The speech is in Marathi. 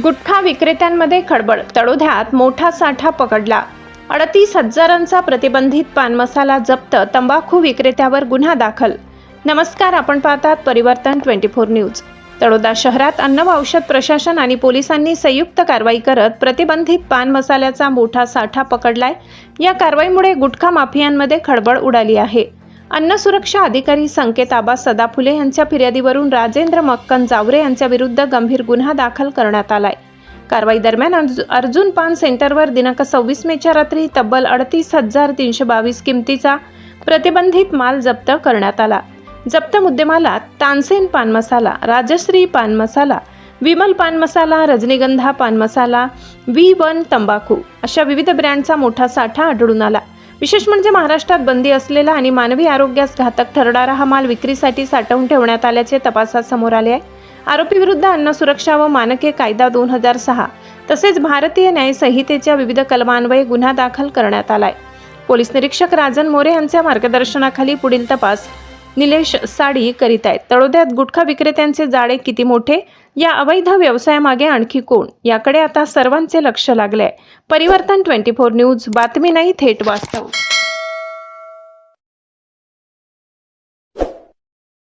गुटखा विक्रेत्यांमध्ये खळबळ, तळोद्यात मोठा साठा पकडला. 38,000चा प्रतिबंधित पान मसाला जप्त, तंबाखू विक्रेत्यावर गुन्हा दाखल. नमस्कार, आपण पाहतात परिवर्तन 24 न्यूज. तळोदा शहरात अन्न व औषध प्रशासन आणि पोलिसांनी संयुक्त कारवाई करत प्रतिबंधित पान मसाल्याचा मोठा साठा पकडलाय. या कारवाईमुळे गुटखा माफियांमध्ये खळबळ उडाली आहे. अन्न सुरक्षा अधिकारी संकेत आबा सदाफुले यांच्या फिर्यादीवरून राजेंद्र मक्कन जावरे यांच्या विरुद्ध गंभीर गुन्हा दाखल करण्यात आलाय. कारवाई दरम्यान अर्जुन पान सेंटरवर दिनांक 26 मेच्या रात्री तब्बल 38,322 किमतीचा प्रतिबंधित माल जप्त करण्यात आला. जप्त मुद्देमालात तानसेन पान मसाला, राजश्री पान मसाला, विमल पान मसाला, रजनीगंधा पान मसाला, V1 तंबाखू अशा विविध ब्रँडचा मोठा साठा आढळून आला. विशेष म्हणजे महाराष्ट्रात बंदी असलेला आणि मानवी आरोग्यास घातक ठरणारा हा माल विक्रीसाठी साठवून ठेवण्यात आल्याचे तपासात समोर आले आहे. आरोपी विरुद्ध अन्न सुरक्षा व मानके कायदा 2006 तसेच भारतीय न्याय संहितेच्या विविध कलमान्वये गुन्हा दाखल करण्यात आलाय. पोलीस निरीक्षक राजन मोरे यांच्या मार्गदर्शनाखाली पुढील तपास निलेश साडी करीत आहेत. तळोद्यात गुटखा विक्रेत्यांचे जाळे किती मोठे, या अवैध व्यवसायामागे आणखी कोण, याकडे आता सर्वांचे लक्ष लागले आहे. परिवर्तन 24 न्यूज, बातमी नाही थेट वास्तव.